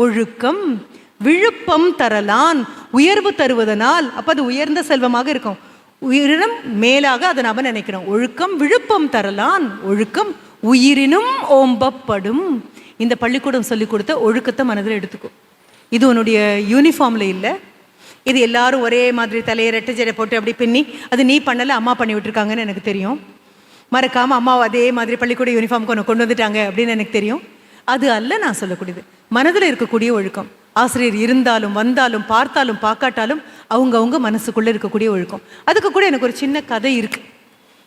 ஒழுக்கம். விழுப்பம் தரலான், உயர்வு தருவதனால். அப்போ அது உயர்ந்த செல்வமாக இருக்கும். உயிரினும் மேலாக அதை நாம் நினைக்கிறோம். ஒழுக்கம் விழுப்பம் தரலான், ஒழுக்கம் உயிரினும் ஓம்பப்படும். இந்த பள்ளிக்கூடம் சொல்லிக் கொடுத்த ஒழுக்கத்தை மனதில் எடுத்துக்கும். இது உன்னுடைய யூனிஃபார்மில் இல்லை. இது எல்லாரும் ஒரே மாதிரி தலையை ரெட்டை ஜடை போட்டு அப்படி பின்னி, அது நீ பண்ணலை அம்மா பண்ணி விட்டுருக்காங்கன்னு எனக்கு தெரியும். மறக்காமல் அம்மாவை அதே மாதிரி பள்ளிக்கூட யூனிஃபார்முக்கு கொண்டு வந்துட்டாங்க அப்படின்னு எனக்கு தெரியும். அது அல்ல நான் சொல்லக்கூடியது. மனதில் இருக்கக்கூடிய ஒழுக்கம். ஆசிரியர் இருந்தாலும் வந்தாலும் பார்த்தாலும் பார்க்காட்டாலும் அவங்கவுங்க மனசுக்குள்ளே இருக்கக்கூடிய ஒழுக்கம். அதுக்கு கூட எனக்கு ஒரு சின்ன கதை இருக்குது.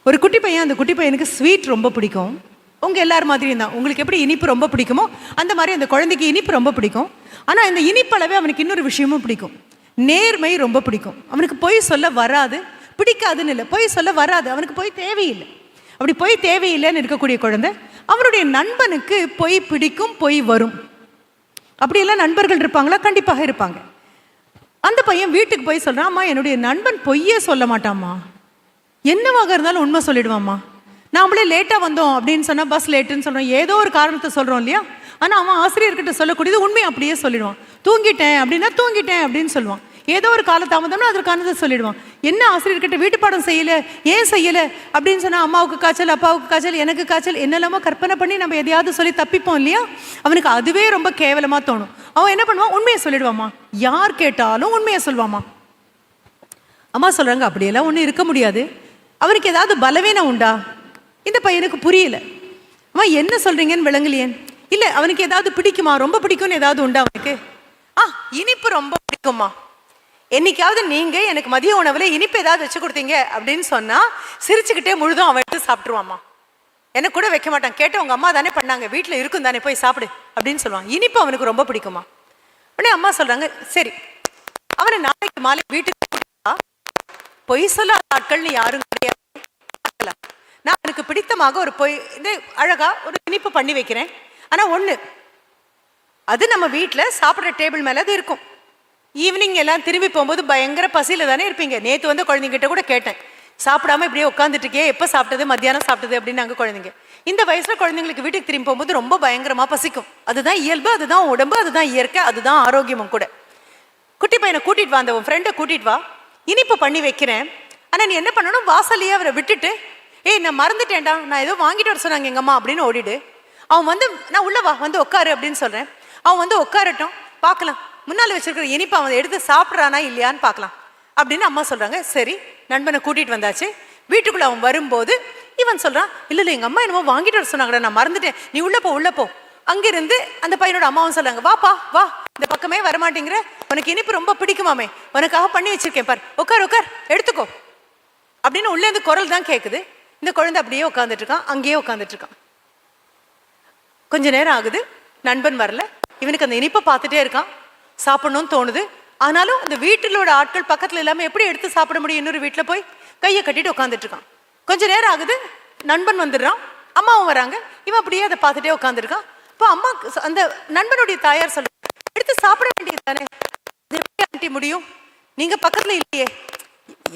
ஒரு குட்டி பையன், அந்த குட்டி பையனுக்கு ஸ்வீட் ரொம்ப பிடிக்கும். உங்கள் எல்லார் மாதிரியும் தான். உங்களுக்கு எப்படி இனிப்பு ரொம்ப பிடிக்குமோ அந்த மாதிரி அந்த குழந்தைக்கு இனிப்பு ரொம்ப பிடிக்கும். ஆனால் இந்த இனிப்பளவே அவனுக்கு இன்னொரு விஷயமும் பிடிக்கும். நேர்மை ரொம்ப பிடிக்கும். அவனுக்கு பொய் சொல்ல வராது. பிடிக்காதுன்னு இல்லை, பொய் சொல்ல வராது. அவனுக்கு பொய் தேவையில்லை. அப்படி பொய் தேவையில்லைன்னு இருக்கக்கூடிய குழந்தை, அவனுடைய நண்பனுக்கு பொய் பிடிக்கும், பொய் வரும். அப்படியெல்லாம் நண்பர்கள் இருப்பாங்களா? கண்டிப்பாக இருப்பாங்க. அந்த பையன் வீட்டுக்கு போய் சொல்கிறான், அம்மா என்னுடைய நண்பன் பொய்யே சொல்ல மாட்டாம்மா, என்னவாக இருந்தாலும் உண்மை சொல்லிடுவாம்மா. நாமளே லேட்டாக வந்தோம் அப்படின்னு சொன்னால் பஸ் லேட்டுன்னு சொல்கிறோம், ஏதோ ஒரு காரணத்தை சொல்கிறோம் இல்லையா? ஆனால் அவன் ஆசிரியர்கிட்ட சொல்லக்கூடியது உண்மையை அப்படியே சொல்லிடுவான். தூங்கிட்டேன் அப்படின்னா தூங்கிட்டேன் அப்படின்னு சொல்லுவான். ஏதோ ஒரு காலதாமதம்னா அதற்கானதை சொல்லிடுவான். என்ன ஆசிரியர்கிட்ட வீட்டு பாடம் செய்யலை, ஏன் செய்யலை அப்படின்னு சொன்னால் அம்மாவுக்கு காய்ச்சல், அப்பாவுக்கு காய்ச்சல், எனக்கு காய்ச்சல், என்னெல்லாமோ கற்பனை பண்ணி நம்ம எதையாவது சொல்லி தப்பிப்போம் இல்லையா? அவனுக்கு அதுவே ரொம்ப கேவலமாக தோணும். அவன் என்ன பண்ணுவான்? உண்மையை சொல்லிடுவாம்மா. யார் கேட்டாலும் உண்மையை சொல்வாம்மா. அம்மா சொல்கிறாங்க அப்படியெல்லாம் ஒன்றும் இருக்க முடியாது. அவனுக்கு ஏதாவது பலவீனம் உண்டா? இந்த பையனுக்கு புரியல. அம்மா என்ன சொல்கிறீங்கன்னு விளங்கலையேன். இல்லை, அவனுக்கு ஏதாவது பிடிக்குமா, ரொம்ப பிடிக்கும்னு ஏதாவது உண்டா அவனுக்கு? இனிப்பு ரொம்ப பிடிக்குமா. என்னைக்காவது நீங்கள் எனக்கு மதிய உணவில் இனிப்பு ஏதாவது வச்சு கொடுத்தீங்க அப்படின்னு சொன்னால் சிரிச்சுக்கிட்டே முழுதும் அவன் எடுத்து சாப்பிட்ருவாம்மா. எனக்கு கூட வைக்க மாட்டான். கேட்டு உங்கள் அம்மா தானே பண்ணாங்க, வீட்டில் இருக்கும் தானே, போய் சாப்பிடு அப்படின்னு சொல்லுவான். இனிப்பு அவனுக்கு ரொம்ப பிடிக்குமா. உடனே அம்மா சொல்கிறாங்க, சரி அவனை நாளைக்கு மாலை வீட்டுக்கு பொய் சொல்ல ஆட்கள்னு யாரும் கிடையாது. நான் அவனுக்கு பிடித்தமாக ஒரு பொய் இது அழகாக ஒரு இனிப்பு பண்ணி வைக்கிறேன். ஆனால் ஒன்று, அது நம்ம வீட்டில் சாப்பிட்ற டேபிள் மேலே அது இருக்கும். ஈவினிங் எல்லாம் திரும்பி போகும்போது பயங்கர பசியில் தானே இருப்பீங்க. நேற்று வந்து குழந்தைங்கிட்ட கூட கேட்டேன், சாப்பிடாம இப்படியே உட்காந்துட்டுக்கே, எப்போ சாப்பிட்டது, மத்தியானம் சாப்பிட்டது அப்படின்னு நாங்கள் குழந்தைங்க. இந்த வயசில் குழந்தைங்களுக்கு வீட்டுக்கு திரும்பி போகும்போது ரொம்ப பயங்கரமாக பசிக்கும். அதுதான் இயல்பு, அதுதான் உடம்பு, அதுதான் இயற்கை, அதுதான் ஆரோக்கியமும் கூட. குட்டி பையனை கூட்டிகிட்டு வா, அந்த உன் ஃப்ரெண்டை கூட்டிகிட்டு வா, இனிப்பு பண்ணி வைக்கிறேன். ஆனால் நீ என்ன பண்ணணும், வாசலையே அவரை விட்டுட்டு, ஏய் நான் மறந்துட்டேன்டா, நான் ஏதோ வாங்கிட்டு வர சொன்னாங்க எங்கள் அம்மா அப்படின்னு ஓடிடு. அவன் வந்து நான் உள்ள வா, வந்து உட்காரு அப்படின்னு சொல்கிறேன். அவன் வந்து உட்காரட்டும், பார்க்கலாம் முன்னால் வச்சிருக்கிற இனிப்பை அவன் எடுத்து சாப்பிட்றானா இல்லையான்னு பார்க்கலாம் அப்படின்னு அம்மா சொல்கிறாங்க. சரி, நண்பனை கூட்டிகிட்டு வந்தாச்சு. வீட்டுக்குள்ளே அவன் வரும்போது இவன் சொல்கிறான், இல்லை இல்லை எங்கள் அம்மா என்னமோ வாங்கிட்டு வர சொன்னாங்கடா, நான் மறந்துட்டேன், நீ உள்ளே போ உள்ளே போ. அங்கேருந்து அந்த பையனோட அம்மாவும் சொல்கிறாங்க, வாப்பா வா, இந்த பக்கமே வரமாட்டேங்கிற, உனக்கு இனிப்பு ரொம்ப பிடிக்குமாமே, உனக்காக பண்ணி வச்சிருக்கேன் பார், உட்கார் உட்கார் எடுத்துக்கோ அப்படின்னு உள்ளேருந்து குரல் தான் கேட்குது. இந்த குழந்தை அப்படியே உட்காந்துட்டு இருக்கான், அங்கேயே உட்காந்துட்டு இருக்கான். கொஞ்ச நேரம் ஆகுது, நண்பன் வரல. இவனுக்கு அந்த இனிப்பை பார்த்துட்டே இருக்கான், சாப்பிடணும்னு தோணுது. ஆனாலும் அந்த வீட்டிலோட ஆட்கள் பக்கத்தில் இல்லாமல் எப்படி எடுத்து சாப்பிட முடியும்? இன்னொரு வீட்டில் போய் கையை கட்டிட்டு உட்காந்துட்டு இருக்கான். கொஞ்ச நேரம் ஆகுது, நண்பன் வந்துடுறான், அம்மாவும் வராங்க. இவன் அப்படியே அதை பார்த்துட்டே உட்காந்துருக்கான். இப்போ அம்மா அந்த நண்பனுடைய தாயார் சொல்ல, எடுத்து சாப்பிட வேண்டியது தானே, எப்படி ஆண்டி முடியும், நீங்க பக்கத்தில் இல்லையே,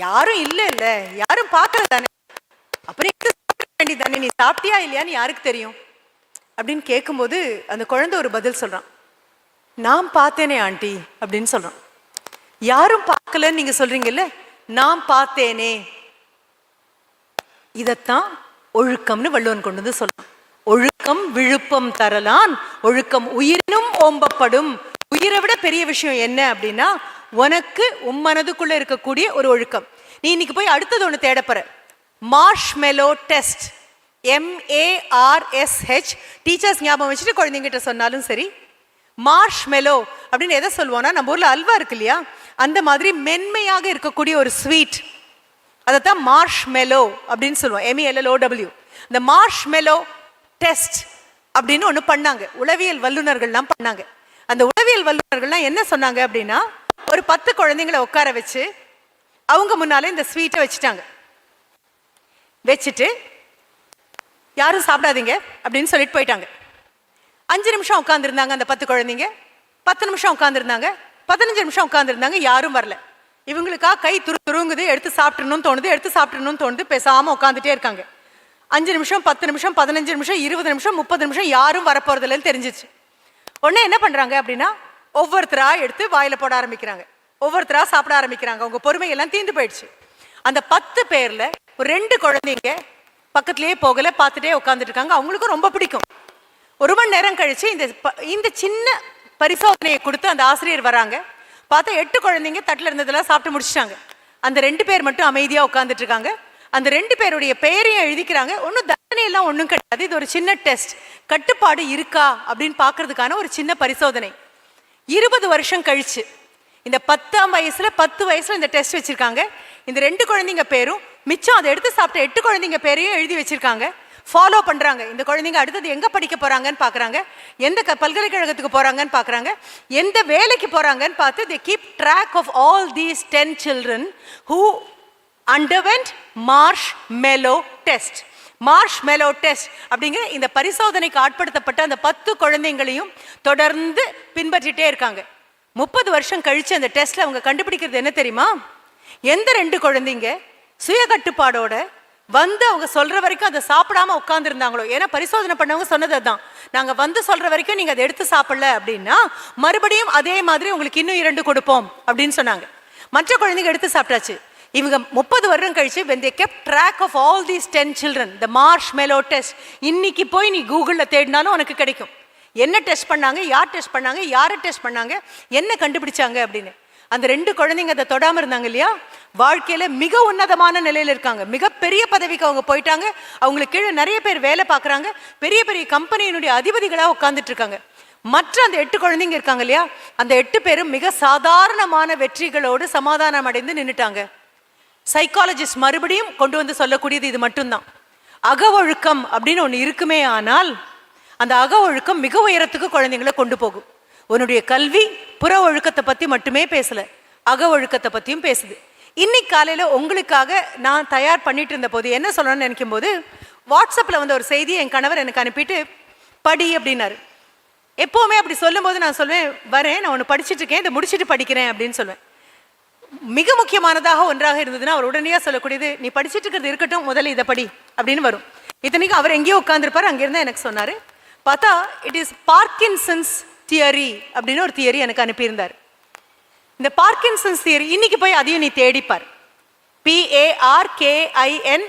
யாரும் இல்லை இல்லை யாரும் பார்க்கல தானே, அப்புறம் எடுத்து சாப்பிட வேண்டியது தானே, நீ சாப்பிட்டியா இல்லையான்னு யாருக்கு தெரியும் அப்படின்னு கேட்கும்போது அந்த குழந்தை ஒரு பதில் சொல்றான், நான் பார்த்தேனே ஆண்டி அப்படின்னு சொல்றான். யாரும் பார்க்கலன்னு நீங்க சொல்றீங்கல்ல, நான் பார்த்தேனே. இதத்தான் ஒழுக்கம்னு வள்ளுவன் கொண்டு வந்து சொல்றான். ஒழுக்கம் விழுப்பம் தரலான், ஒழுக்கம் உயிரினும் ஓம்பப்படும். உயிரை விட பெரிய விஷயம் என்ன அப்படின்னா, உனக்கு உன் மனதுக்குள்ள இருக்கக்கூடிய ஒரு ஒழுக்கம். நீ இன்னைக்கு போய் அடுத்தது ஒன்று தேடப்போற, மார்ஷ்மெலோ டெஸ்ட், MARSH. டீச்சர்ஸ் ஞாபகம் வச்சுட்டு குழந்தைங்கிட்ட சொன்னாலும் சரி, மார்ஷ்மெலோ அப்படின்னு எதை சொல்லுவோம்னா, நம்ம ஊர்ல அல்வா இருக்கு இல்லையா, அந்த மாதிரி மென்மையாக இருக்கக்கூடிய ஒரு ஸ்வீட், அதைத்தான் மார்ஷ்மெலோ அப்படின்னு சொல்லுவோம், MELLOW. இந்த மார்ஷ்மெலோ டெஸ்ட் அப்படின்னு ஒன்று பண்ணாங்க, உளவியல் வல்லுநர்கள்லாம் பண்ணாங்க. அந்த உளவியல் வல்லுநர்கள்லாம் என்ன சொன்னாங்க அப்படின்னா, ஒரு 10 குழந்தைங்களை உட்கார வச்சு அவங்க முன்னாலே இந்த ஸ்வீட்டை வச்சுட்டாங்க. வச்சுட்டு யாரும் சாப்பிடாதீங்க அப்படின்னு சொல்லிட்டு போயிட்டாங்க. 5 நிமிஷம் உட்காந்துருந்தாங்க அந்த 10 குழந்தைங்க, 10 நிமிஷம் உட்காந்துருந்தாங்க, 15 நிமிஷம் உட்காந்துருந்தாங்க, யாரும் வரல. இவங்களுக்கா கை துருங்குது, எடுத்து சாப்பிடணும்னு தோணுது, எடுத்து சாப்பிடணும்னு தோணுது, பேசாமல் உட்காந்துட்டே இருக்காங்க. 5 நிமிஷம், 10 நிமிஷம், 15 நிமிஷம், 20 நிமிஷம், 30 நிமிஷம் யாரும் வரப்போறதில்லன்னு தெரிஞ்சிச்சு. உடனே என்ன பண்றாங்க அப்படின்னா ஒவ்வொருத்தரா எடுத்து வாயில போட ஆரம்பிக்கிறாங்க, ஒவ்வொருத்தரா சாப்பிட ஆரம்பிக்கிறாங்க. அவங்க பொறுமை எல்லாம் தீர்ந்து போயிடுச்சு. அந்த 10 பேர்ல ஒரு 2 குழந்தைங்க பக்கத்திலேயே போகல, பார்த்துட்டே உட்காந்துட்டு இருக்காங்க. அவங்களுக்கும் ரொம்ப பிடிக்கும். 1 மணி நேரம் கழிச்சு இந்த சின்ன பரிசோதனையை கொடுத்து அந்த ஆசிரியர் வராங்க. பார்த்தா 8 குழந்தைங்க தட்டில் இருந்ததெல்லாம் சாப்பிட்டு முடிச்சிட்டாங்க. அந்த 2 பேர் மட்டும் அமைதியா உட்காந்துட்டு இருக்காங்க. அந்த 2 பேருடைய பெயரையும் எழுதிக்கிறாங்க. ஒன்றும் தண்டனை எல்லாம் ஒன்றும் கிடையாது. இது ஒரு சின்ன டெஸ்ட், கட்டுப்பாடு இருக்கா அப்படின்னு பார்க்கறதுக்கான ஒரு சின்ன பரிசோதனை. 20 வருஷம் கழிச்சு இந்த 10ஆம் வயசுல 10 வயசுல இந்த டெஸ்ட் வச்சிருக்காங்க. இந்த 2 குழந்தைங்க பேரும் மிச்சம் அதை எடுத்து சாப்பிட்ட 8 குழந்தைங்க பேரையும் எழுதி வச்சிருக்காங்க. ஃபாலோ பண்றாங்க. இந்த குழந்தைங்க அடுத்தது எங்க படிக்க போறாங்கன்னு பாக்குறாங்க, எந்த பல்கலைக்கழகத்துக்கு போறாங்கன்னு பாக்குறாங்க, எந்த வேலைக்கு போறாங்கன்னு பார்த்து they keep track of all these 10 children who underwent marshmallow test. Marshmallow test அப்படிங்கிற இந்த பரிசோதனைக்கு ஆட்படுத்தப்பட்ட அந்த 10 குழந்தைங்களையும் தொடர்ந்து பின்பற்றிட்டே இருக்காங்க. 30 வருஷம் கழிச்சு அந்த டெஸ்ட்ல அவங்க கண்டுபிடிக்கிறது என்ன தெரியுமா? எந்த 2 குழந்தைங்க சுய கட்டுப்பாடோட வந்து அவங்க சொல்ற வரைக்கும் அதை சாப்பிடாம உட்கார்ந்து இருந்தாங்களோ, ஏன்னா பரிசோதனை பண்ணவங்க சொன்னது அதுதான், நாங்க வந்து சொல்ற வரைக்கும் நீங்க அதை எடுத்து சாப்பிடல அப்படின்னா மறுபடியும் அதே மாதிரி உங்களுக்கு இன்னும் 2 கொடுப்போம் அப்படின்னு சொன்னாங்க. மற்ற குழந்தைங்க எடுத்து சாப்பிட்டாச்சு. இவங்க 30 வருடம் கழிச்சு when they kept track of all these 10 children, the marshmallow test, இன்னைக்கு போய் நீ கூகுள்ல தேடினாலும் உனக்கு கிடைக்கும். என்ன டெஸ்ட் பண்ணாங்க, யார் டெஸ்ட் பண்ணாங்க, யாரை டெஸ்ட் பண்ணாங்க, என்ன கண்டுபிடிச்சாங்க அப்படின்னு. அந்த 2 குழந்தைங்க அதை தொடாம இருந்தாங்க இல்லையா, வாழ்க்கையில மிக உன்னதமான நிலையில இருக்காங்க. மிகப்பெரிய பதவிக்கு அவங்க போயிட்டாங்க. அவங்களுக்கு கீழே நிறைய பேர் வேலை பார்க்குறாங்க. பெரிய பெரிய கம்பெனியினுடைய அதிபதிகளாக உட்கார்ந்துட்டு இருக்காங்க. மற்ற அந்த 8 குழந்தைங்க இருக்காங்க இல்லையா, அந்த 8 பேரும் மிக சாதாரணமான வெற்றிகளோடு சமாதானம் அடைந்து நின்றுட்டாங்க. சைக்காலஜிஸ்ட் மறுபடியும் கொண்டு வந்து சொல்லக்கூடியது இது மட்டும்தான். அக ஒழுக்கம் அப்படின்னு ஒன்று இருக்குமே, ஆனால் அந்த அக ஒழுக்கம் மிக உயரத்துக்கு குழந்தைங்களை கொண்டு போகும். உன்னுடைய கல்வி புற ஒழுக்கத்தை பற்றி மட்டுமே பேசலை, அக ஒழுக்கத்தை பற்றியும் பேசுது. இன்னைக்கு காலையில் உங்களுக்காக நான் தயார் பண்ணிட்டு இருந்த போது என்ன சொல்லணும்னு நினைக்கும் போது, வாட்ஸ்அப்பில் வந்து ஒரு செய்தியை என் கணவர் எனக்கு அனுப்பிட்டு படி அப்படின்னாரு. எப்போவுமே அப்படி சொல்லும்போது நான் சொல்வேன், வரேன், நான் ஒன்று படிச்சுட்டு இருக்கேன், இதை முடிச்சுட்டு படிக்கிறேன் அப்படின்னு சொல்லுவேன். மிக முக்கியமானதாக ஒன்றாக இருந்ததுன்னா அவர் உடனடியாக சொல்லக்கூடியது, நீ படிச்சுட்டு இருக்கிறது இருக்கட்டும், முதல்ல இதை படி அப்படின்னு வரும். இத்தனைக்கும் அவர் எங்கேயோ உட்காந்துருப்பார், அங்கிருந்தா எனக்கு சொன்னார். பார்த்தா இட் இஸ் பார்க்கின்சன்ஸ் தியரி அப்படின்னு ஒரு தியரி எனக்கு அனுப்பியிருந்தார். இந்த பார்க்கின்சன்ஸ் தியரி இன்னைக்கு போய் அதையும் நீ தேடிப்பார். PARKINSON,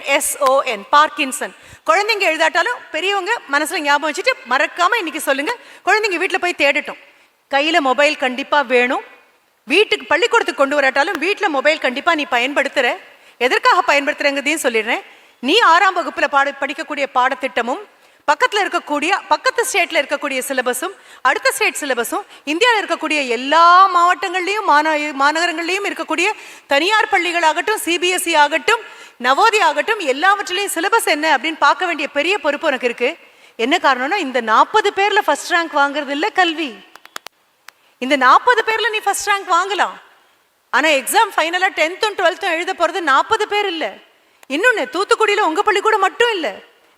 Parkinson. குழந்தைங்க எழுதாட்டாலும் பெரியவங்க மனசுல ஞாபகம் வச்சுட்டு மறக்காம இன்னைக்கு சொல்லுங்க. குழந்தைங்க வீட்டில் போய் தேடட்டும். கையில மொபைல் கண்டிப்பா வேணும். வீட்டுக்கு பள்ளிக்கூடத்துக்கு கொண்டு வராட்டாலும் வீட்டில் மொபைல் கண்டிப்பா நீ பயன்படுத்துற. எதற்காக பயன்படுத்துறங்கிறதையும் சொல்லிடுறேன். நீ 6ஆம் வகுப்புல படிக்கக்கூடிய பாடத்திட்டமும், பக்கத்து ஸ்டேட்ல இருக்கக்கூடிய சிலபஸும், அடுத்த ஸ்டேட் சிலபஸும், இந்தியாவில் இருக்கக்கூடிய எல்லா மாவட்டங்கள்லையும் மாநகரங்கள்லையும் இருக்கக்கூடிய தனியார் பள்ளிகளாகட்டும், CBSE ஆகட்டும், நவோதயா ஆகட்டும், எல்லாவற்றிலையும் சிலபஸ் என்ன அப்படின்னு பார்க்க வேண்டிய பெரிய பொறுப்பு உனக்கு இருக்கு. என்ன காரணம்னா, இந்த 40 பேர்ல ஃபர்ஸ்ட் ரேங்க் வாங்குறது இல்லை கல்வி. இந்த 40 பேர்ல நீ ஃபர்ஸ்ட் ரேங்க் வாங்கலாம். ஆனா எக்ஸாம் ஃபைனலா 10th and 12th எழுத போறது 40 பேர் இல்லை. இன்னொன்னு, தூத்துக்குடியில உங்க பள்ளிக்கூடம் மட்டும் இல்லை,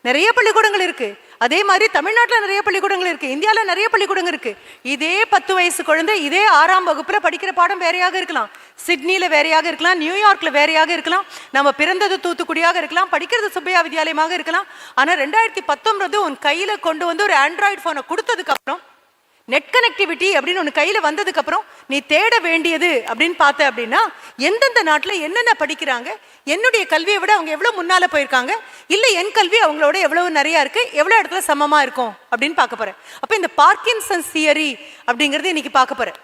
நிறைய பள்ளிக்கூடங்கள் இருக்கு. அதே மாதிரி தமிழ்நாட்டில் நிறைய பள்ளிக்கூடங்கள் இருக்கு, இந்தியாவில் நிறைய பள்ளிக்கூடங்கள் இருக்கு. இதே 10 வயசு குழந்தை இதே 6ஆம் வகுப்புல படிக்கிற பாடம் வேறையாக இருக்கலாம், சிட்னியில வேறையாக இருக்கலாம், நியூயார்க்ல வேறையாக இருக்கலாம், நம்ம பிறந்தது தூத்துக்குடியாக இருக்கலாம், படிக்கிறது சுப்பையா வித்யாலயமாக இருக்கலாம். ஆனா 2019 உன் கையில கொண்டு வந்து ஒரு ஆண்ட்ராய்டு போனை கொடுத்ததுக்கு அப்புறம், நெட் கனெக்டிவிட்டி அப்படின்னு ஒன்று கையில் வந்ததுக்கு அப்புறம் நீ தேட வேண்டியது அப்படின்னு பார்த்த அப்படின்னா, எந்தெந்த நாட்டில் என்னென்ன படிக்கிறாங்க, என்னுடைய கல்வியை விட அவங்க எவ்வளோ முன்னால் போயிருக்காங்க, இல்லை என் கல்வி அவங்களோட எவ்வளவு நிறையா இருக்குது, எவ்வளோ இடத்துல சமமாக இருக்கும் அப்படின்னு பார்க்க போகிறேன். அப்போ இந்த பார்க்கின்சன்ஸ் தியரி அப்படிங்கிறது இன்னைக்கு பார்க்க போகிறேன்.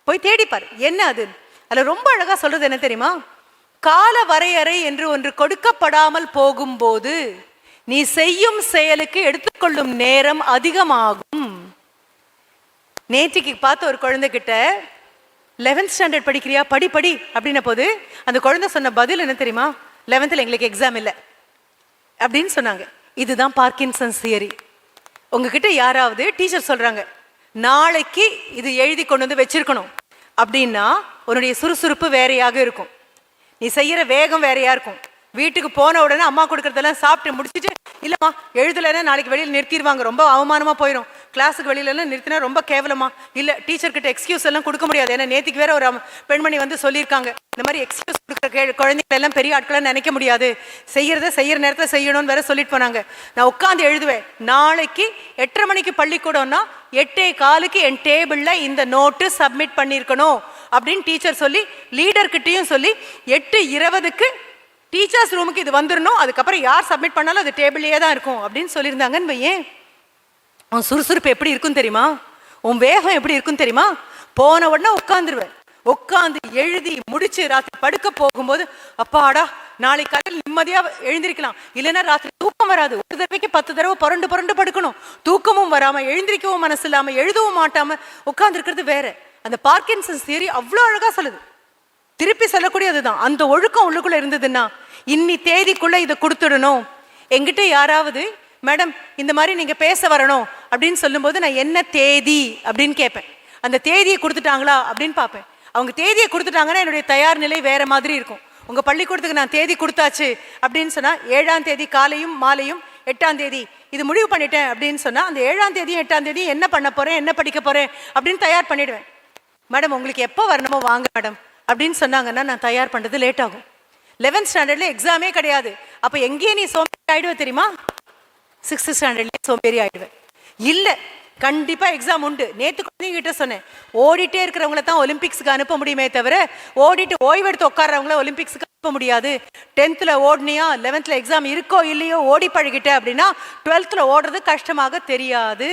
போய் தேடிப்பார் என்ன அது. அதில் ரொம்ப அழகாக சொல்கிறது என்ன தெரியுமா? கால வரையறை என்று ஒன்று கொடுக்கப்படாமல் போகும்போது நீ செய்யும் செயலுக்கு எடுத்துக்கொள்ளும் நேரம் அதிகமாகும். நேற்றுக்கு பார்த்த ஒரு குழந்தைகிட்ட 11th ஸ்டாண்டர்ட் படிக்கிறியா, படி படி அப்படின்ன போது அந்த குழந்தை சொன்ன பதில் என்ன தெரியுமா? 11th எங்களுக்கு எக்ஸாம் இல்லை அப்படின்னு சொன்னாங்க. இதுதான் பார்க்கின்சன்ஸ் தியரி. உங்ககிட்ட யாராவது டீச்சர் சொல்றாங்க, நாளைக்கு இது எழுதி கொண்டு வந்து வச்சிருக்கணும் அப்படின்னா, உன்னுடைய சுறுசுறுப்பு வேறையாக இருக்கும், நீ செய்யற வேகம் வேறையா இருக்கும், வீட்டுக்கு போன உடனே அம்மா கொடுக்குறதெல்லாம் சாப்பிட்டு முடிச்சுட்டு, இல்லைம்மா எழுதலைன்னா நாளைக்கு வெளியில் நிறுத்திடுவாங்க, ரொம்ப அவமானமாக போயிடும், கிளாஸுக்கு வெளியிலலாம் நிறுத்தினா ரொம்ப கேவலமா, இல்லை டீச்சர்கிட்ட எக்ஸ்கியூஸ் எல்லாம் கொடுக்க முடியாது, ஏன்னா நேற்றுக்கு வேற ஒரு பெண்மணி வந்து சொல்லியிருக்காங்க, இந்த மாதிரி எக்ஸ்கியூஸ் கொடுக்குற குழந்தைகள் எல்லாம் பெரிய ஆட்களாக நினைக்க முடியாது, செய்கிற நேரத்தில் செய்யணும்னு வேற சொல்லிட்டு போனாங்க. நான் உட்காந்து எழுதுவேன், நாளைக்கு 8:30 மணிக்கு பள்ளிக்கூடம்னா 8:15 என் டேபிளில் இந்த நோட்டு சப்மிட் பண்ணியிருக்கணும் அப்படின்னு டீச்சர் சொல்லி, லீடர்கிட்டையும் சொல்லி 8:20க்கு டீச்சர்ஸ் ரூமுக்கு இது வந்துடணும், அதுக்கப்புறம் யார் சப்மிட் பண்ணாலும் அது டேபிள்லேயே தான் இருக்கும் அப்படின்னு சொல்லியிருந்தாங்கன்னு ஏன் உன் சுறுசுறுப்பு எப்படி இருக்கும் தெரியுமா, உன் வேகம் எப்படி இருக்கும் தெரியுமா, போன உடனே உட்காந்துருவேன், உட்காந்து எழுதி முடிச்சு ராத்திரி படுக்க போகும்போது அப்பாடா நாளைக்கு காலையில் நிம்மதியாக எழுந்திருக்கலாம், இல்லைன்னா ராத்திரி தூக்கம் வராது, ஒரு தடவைக்கு 10 தடவை புரண்டு படுக்கணும், தூக்கமும் வராமல் எழுந்திரிக்கவும் மனசு இல்லாமல் எழுதவும் மாட்டாமல் உட்காந்துருக்கிறது வேற. அந்த பார்க்கின்சன்ஸ் தியரி அவ்வளோ அழகாக சொல்லுது, திருப்பி சொல்லக்கூடியது தான். அந்த ஒழுக்கம் உள்ளுக்குள்ள இருந்ததுன்னா இன்னி தேதிக்குள்ள இதை கொடுத்துடணும். எங்கிட்ட யாராவது மேடம் இந்த மாதிரி நீங்க பேச வரணும் அப்படின்னு சொல்லும்போது நான் என்ன தேதி அப்படின்னு கேட்பேன், அந்த தேதியை கொடுத்துட்டாங்களா அப்படின்னு பார்ப்பேன். அவங்க தேதியை கொடுத்துட்டாங்கன்னா என்னுடைய தயார் நிலை வேற மாதிரி இருக்கும். உங்க பள்ளிக்கூடத்துக்கு நான் தேதி கொடுத்தாச்சு அப்படின்னு சொன்னா 7ஆம் தேதி காலையும் மாலையும் 8ஆம் தேதி இது முடிவு பண்ணிட்டேன் அப்படின்னு சொன்னா அந்த 7ஆம் தேதியும் 8ஆம் தேதியும் என்ன பண்ண போறேன் என்ன படிக்க போறேன் அப்படின்னு தயார் பண்ணிடுவேன். மேடம் உங்களுக்கு எப்போ வரணுமோ வாங்க மேடம் அப்படின்னு சொன்னாங்கன்னா நான் தயார் பண்ணுறது லேட் ஆகும். 11th ஸ்டாண்டர்ட்ல எக்ஸாமே கிடையாது, அப்போ எங்கேயே நீ சோம்பேறி ஆயிடுவே தெரியுமா, 6th ஸ்டாண்டர்ட்லேயே சோம்பேறி ஆயிடுவேன். இல்லை கண்டிப்பாக எக்ஸாம் உண்டு. நேற்று குழந்தைங்கிட்ட சொன்னேன், ஓடிட்டே இருக்கிறவங்கள தான் ஒலிம்பிக்ஸுக்கு அனுப்ப முடியுமே தவிர ஓடிட்டு ஓய்வெடுத்து உட்கார்றவங்கள ஒலிம்பிக்ஸுக்கு அனுப்ப முடியாது. 10th ஓடினியா 11th எக்ஸாம் இருக்கோ இல்லையோ ஓடி பழகிட்ட அப்படின்னா 12th ஓடுறது கஷ்டமாக தெரியாது.